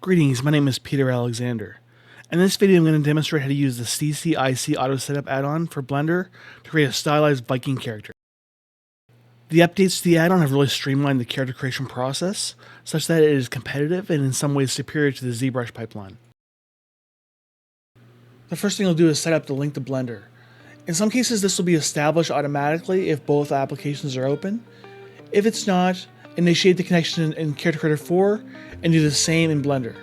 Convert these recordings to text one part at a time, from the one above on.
Greetings, my name is Peter Alexander. In this video I'm going to demonstrate how to use the CC Auto Setup add-on for Blender to create a stylized Viking character. The updates to the add-on have really streamlined the character creation process, such that it is competitive and in some ways superior to the ZBrush pipeline. The first thing I'll do is set up the link to Blender. In some cases this will be established automatically if both applications are open. If it's not, initiate the connection in Character Creator 4 and do the same in Blender.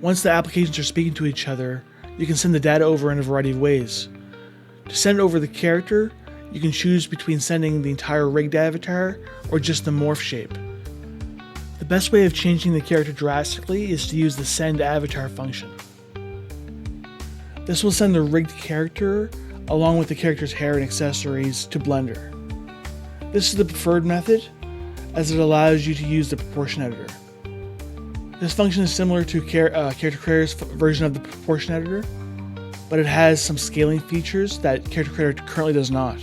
Once the applications are speaking to each other, you can send the data over in a variety of ways. To send over the character, you can choose between sending the entire rigged avatar or just the morph shape. The best way of changing the character drastically is to use the send avatar function. This will send the rigged character along with the character's hair and accessories to Blender. This is the preferred method, as it allows you to use the proportion editor. This function is similar to Character Creator's version of the proportion editor, but it has some scaling features that Character Creator currently does not.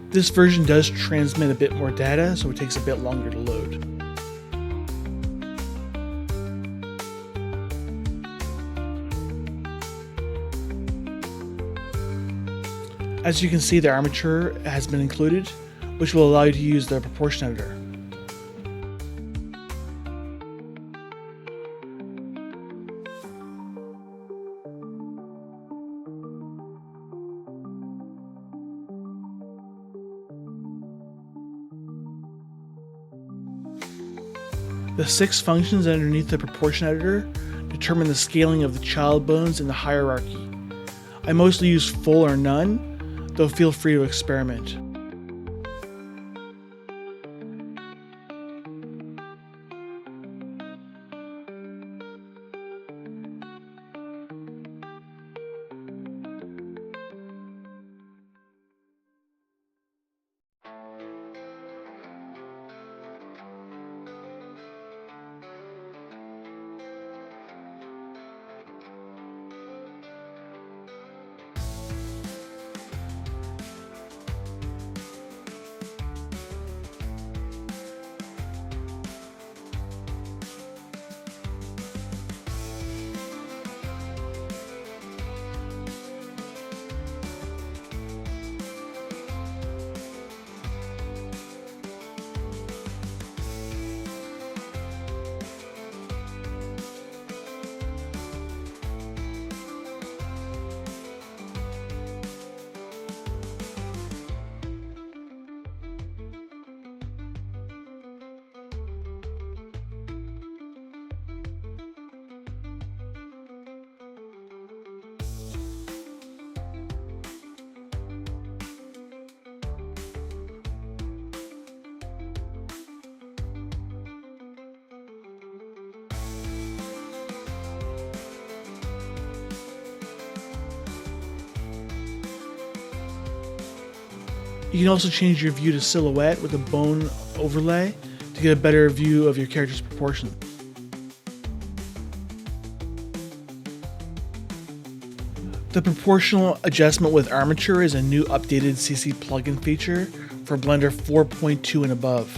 This version does transmit a bit more data, so it takes a bit longer to load. As you can see, the armature has been included, which will allow you to use the proportion editor. The 6 functions underneath the proportion editor determine the scaling of the child bones in the hierarchy. I mostly use full or none, though feel free to experiment. You can also change your view to silhouette with a bone overlay to get a better view of your character's proportion. The proportional adjustment with armature is a new updated CC plugin feature for Blender 4.2 and above.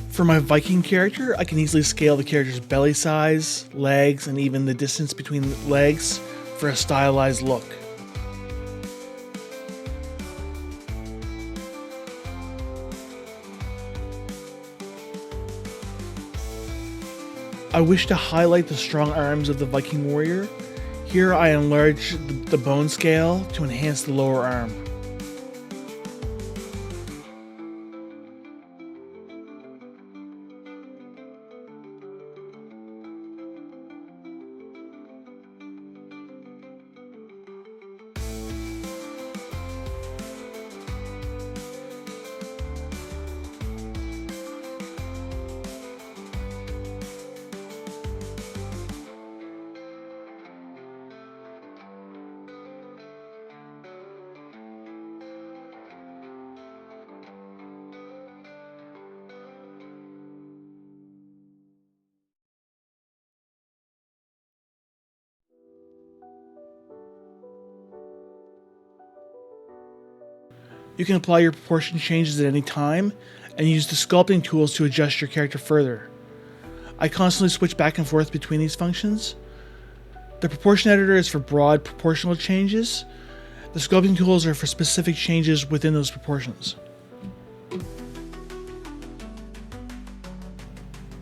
For my Viking character, I can easily scale the character's belly size, legs, and even the distance between legs for a stylized look. I wish to highlight the strong arms of the Viking warrior. Here I enlarge the bone scale to enhance the lower arm. You can apply your proportion changes at any time and use the sculpting tools to adjust your character further. I constantly switch back and forth between these functions. The proportion editor is for broad proportional changes. The sculpting tools are for specific changes within those proportions.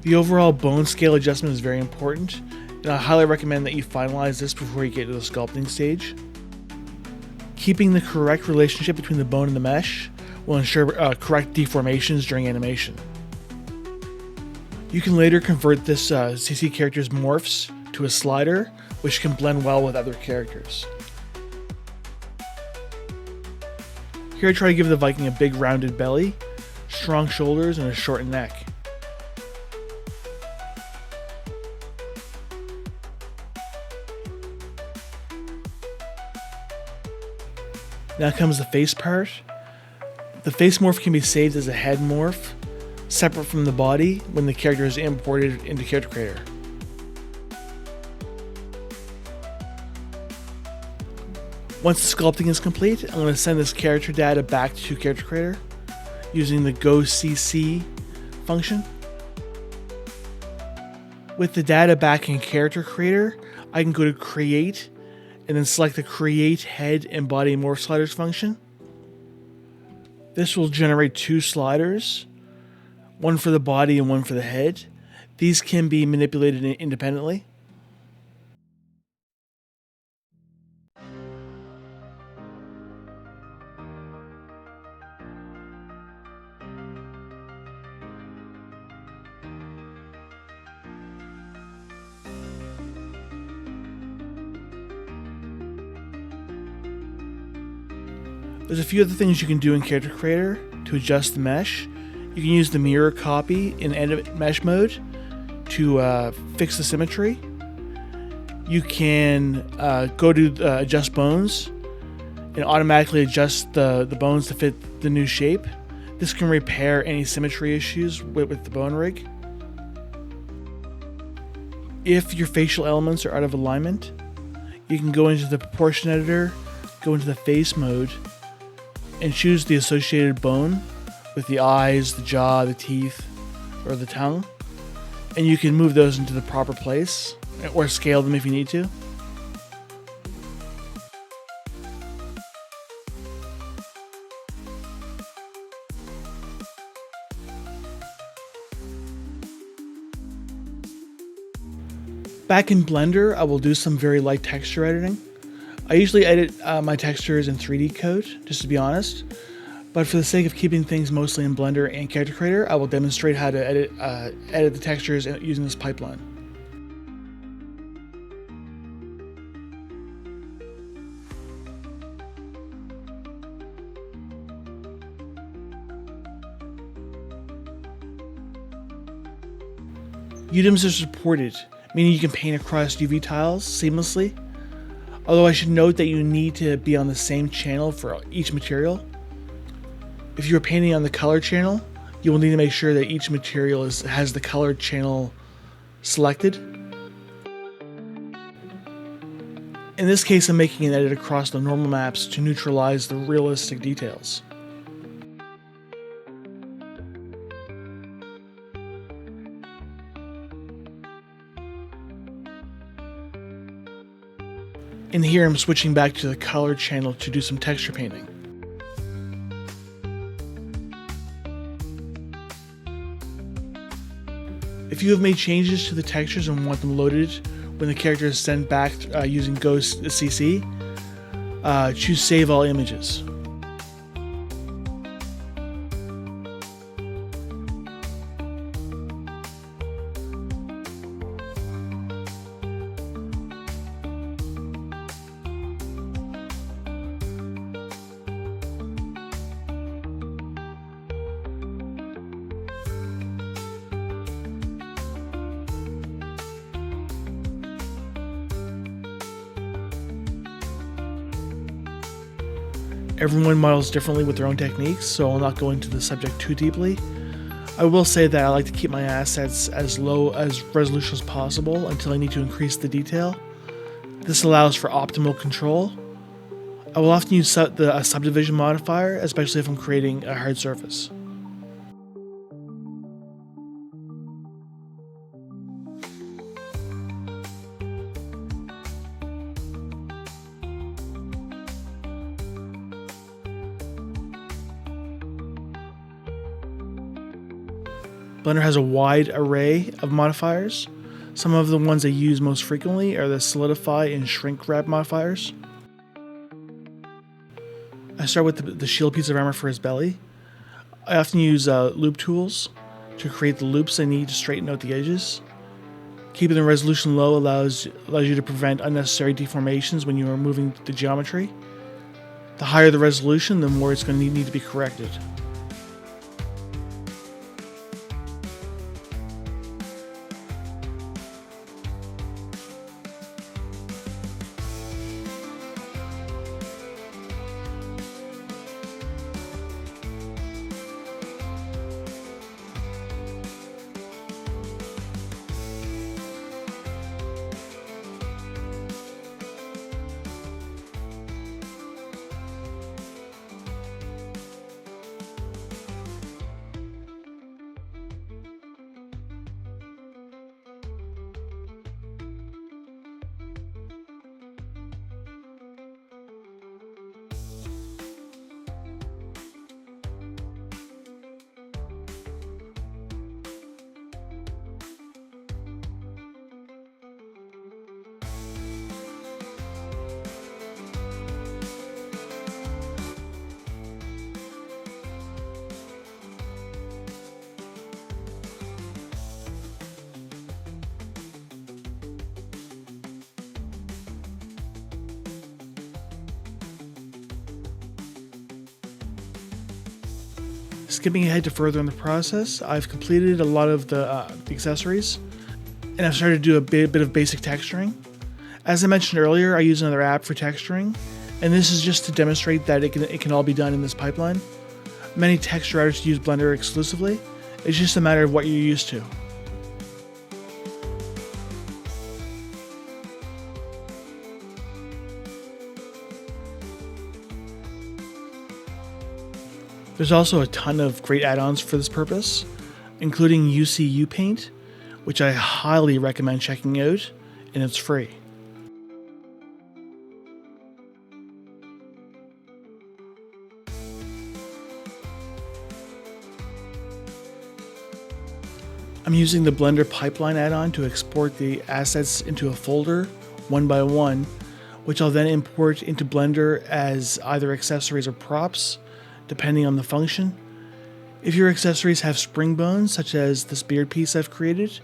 The overall bone scale adjustment is very important, and I highly recommend that you finalize this before you get to the sculpting stage. Keeping the correct relationship between the bone and the mesh will ensure correct deformations during animation. You can later convert this CC character's morphs to a slider, which can blend well with other characters. Here I try to give the Viking a big rounded belly, strong shoulders, and a short neck. Now comes the face part. The face morph can be saved as a head morph, separate from the body when the character is imported into Character Creator. Once the sculpting is complete, I'm going to send this character data back to Character Creator using the Go CC function. With the data back in Character Creator, I can go to Create and then select the Create Head and Body Morph Sliders function. This will generate two sliders, one for the body and one for the head. These can be manipulated independently. There's a few other things you can do in Character Creator to adjust the mesh. You can use the mirror copy in edit mesh mode to fix the symmetry. You can go to adjust bones and automatically adjust the bones to fit the new shape. This can repair any symmetry issues with the bone rig. If your facial elements are out of alignment, you can go into the proportion editor, go into the face mode, and choose the associated bone with the eyes, the jaw, the teeth, or the tongue. And you can move those into the proper place or scale them if you need to. Back in Blender, I will do some very light texture editing. I usually edit my textures in 3D code, just to be honest, but for the sake of keeping things mostly in Blender and Character Creator, I will demonstrate how to edit the textures using this pipeline. UDIMs are supported, meaning you can paint across UV tiles seamlessly. Although I should note that you need to be on the same channel for each material. If you're painting on the color channel, you will need to make sure that each material has the color channel selected. In this case, I'm making an edit across the normal maps to neutralize the realistic details. And here I'm switching back to the color channel to do some texture painting. If you have made changes to the textures and want them loaded when the character is sent back using Go CC, choose Save All Images. Everyone models differently with their own techniques, so I'll not go into the subject too deeply. I will say that I like to keep my assets as low as resolution as possible until I need to increase the detail. This allows for optimal control. I will often use the subdivision modifier, especially if I'm creating a hard surface. Blender has a wide array of modifiers. Some of the ones I use most frequently are the solidify and shrink wrap modifiers. I start with the shield piece of armor for his belly. I often use loop tools to create the loops I need to straighten out the edges. Keeping the resolution low allows you to prevent unnecessary deformations when you are moving the geometry. The higher the resolution, the more it's going to need to be corrected. Skipping ahead to further in the process, I've completed a lot of the accessories, and I've started to do a bit of basic texturing. As I mentioned earlier, I use another app for texturing, and this is just to demonstrate that it can all be done in this pipeline. Many texture artists use Blender exclusively. It's just a matter of what you're used to. There's also a ton of great add-ons for this purpose, including UC Paint, which I highly recommend checking out, and it's free. I'm using the Blender Pipeline add-on to export the assets into a folder, one by one, which I'll then import into Blender as either accessories or props, depending on the function. If your accessories have spring bones, such as this beard piece I've created,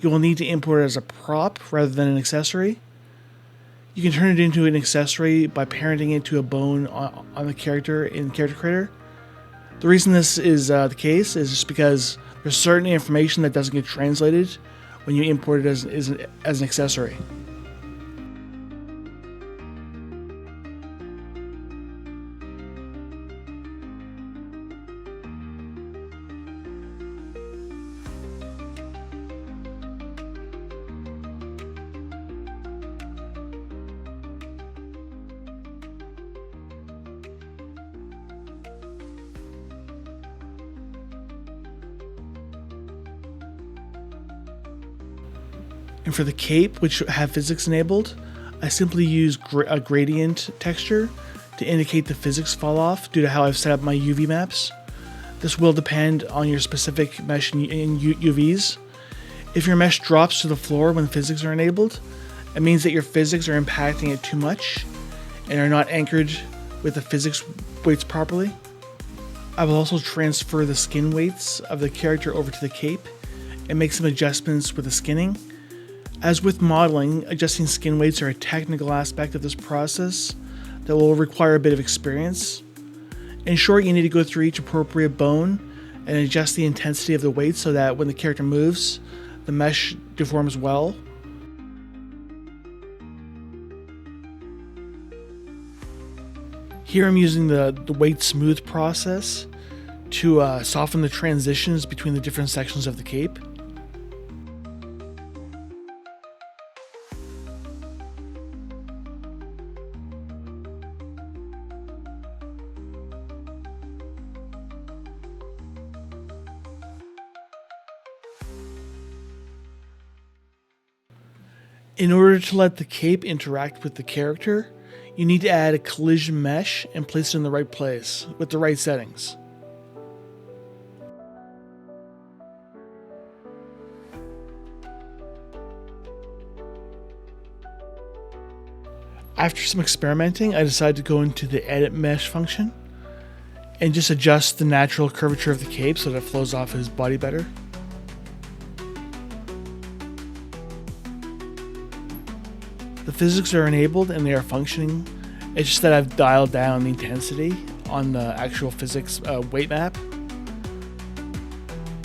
you will need to import it as a prop rather than an accessory. You can turn it into an accessory by parenting it to a bone on the character in Character Creator. The reason this is the case is just because there's certain information that doesn't get translated when you import it as an accessory. And for the cape, which have physics enabled, I simply use a gradient texture to indicate the physics fall off due to how I've set up my UV maps. This will depend on your specific mesh in UVs. If your mesh drops to the floor when physics are enabled, it means that your physics are impacting it too much and are not anchored with the physics weights properly. I will also transfer the skin weights of the character over to the cape and make some adjustments with the skinning. As with modeling, adjusting skin weights are a technical aspect of this process that will require a bit of experience. In short, you need to go through each appropriate bone and adjust the intensity of the weight so that when the character moves, the mesh deforms well. Here I'm using the weight smooth process to soften the transitions between the different sections of the cape. In order to let the cape interact with the character, you need to add a collision mesh and place it in the right place with the right settings. After some experimenting, I decided to go into the edit mesh function and just adjust the natural curvature of the cape so that it flows off his body better. The physics are enabled and they are functioning. It's just that I've dialed down the intensity on the actual physics weight map.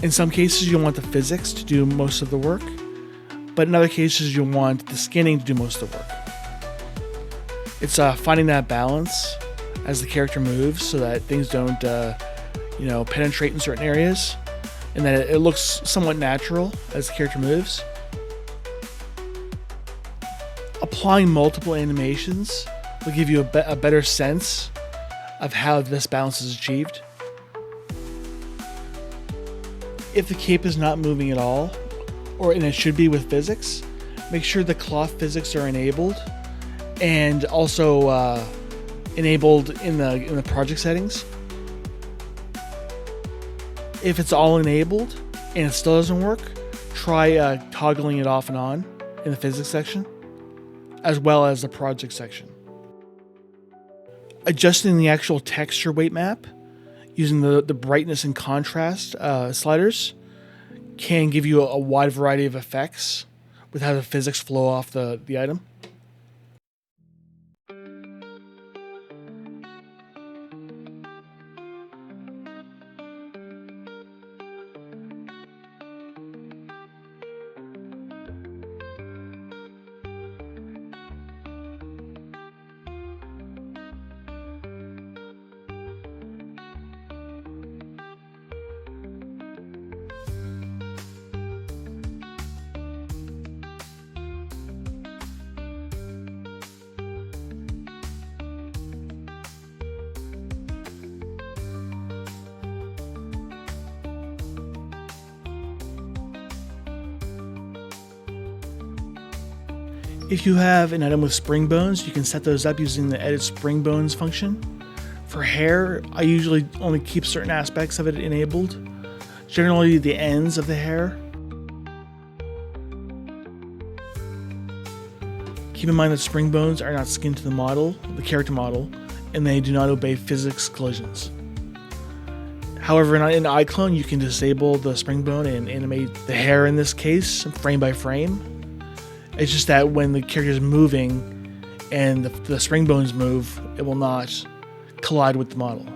In some cases you'll want the physics to do most of the work, but in other cases you'll want the skinning to do most of the work. It's finding that balance as the character moves so that things don't penetrate in certain areas and that it looks somewhat natural as the character moves. Applying multiple animations will give you a better sense of how this balance is achieved. If the cape is not moving at all, and it should be with physics, make sure the cloth physics are enabled and also enabled in the project settings. If it's all enabled and it still doesn't work, try toggling it off and on in the physics section, as well as the project section. Adjusting the actual texture weight map using the brightness and contrast sliders can give you a wide variety of effects with how the physics flow off the item. If you have an item with spring bones, you can set those up using the edit spring bones function. For hair, I usually only keep certain aspects of it enabled, generally the ends of the hair. Keep in mind that spring bones are not skinned to the character model, and they do not obey physics collisions. However, in iClone, you can disable the spring bone and animate the hair in this case, frame by frame. It's just that when the character is moving and the spring bones move, it will not collide with the model.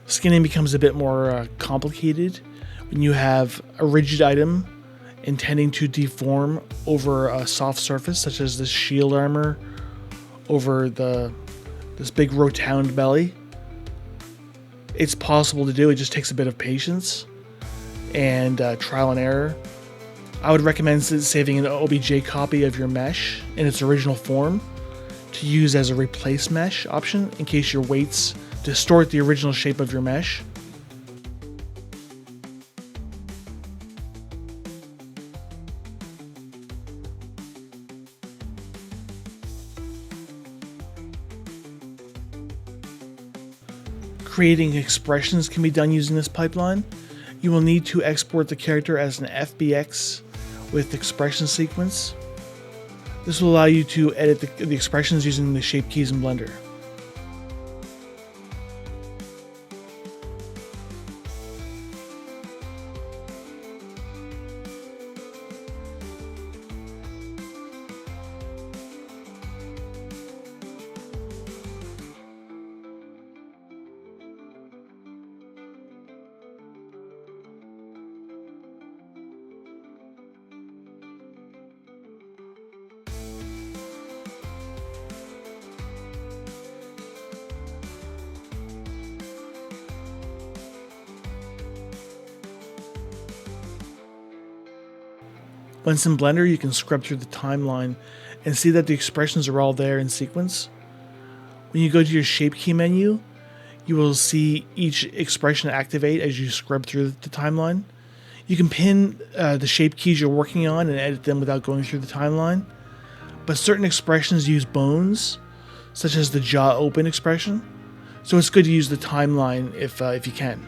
Skinning becomes a bit more complicated when you have a rigid item intending to deform over a soft surface, such as this shield armor over this big rotund belly. It's possible to do, it just takes a bit of patience and trial and error. I would recommend saving an OBJ copy of your mesh in its original form to use as a replace mesh option in case your weights distort the original shape of your mesh. Creating expressions can be done using this pipeline. You will need to export the character as an FBX with expression sequence. This will allow you to edit the expressions using the shape keys in Blender. Once in Blender, you can scrub through the timeline and see that the expressions are all there in sequence. When you go to your shape key menu, you will see each expression activate as you scrub through the timeline. You can pin the shape keys you're working on and edit them without going through the timeline, but certain expressions use bones, such as the jaw open expression, so it's good to use the timeline if you can.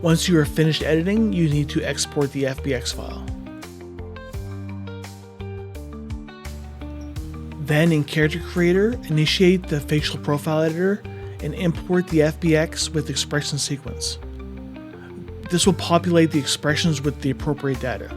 Once you are finished editing, you need to export the FBX file. Then in Character Creator, initiate the facial profile editor and import the FBX with expression sequence. This will populate the expressions with the appropriate data.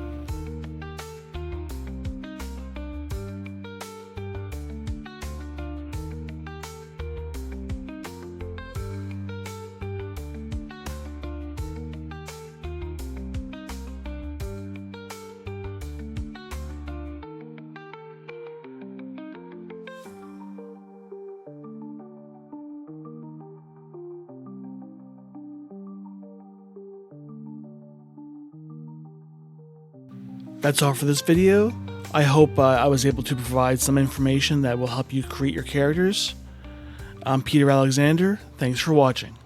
That's all for this video. I hope I was able to provide some information that will help you create your characters. I'm Peter Alexander. Thanks for watching.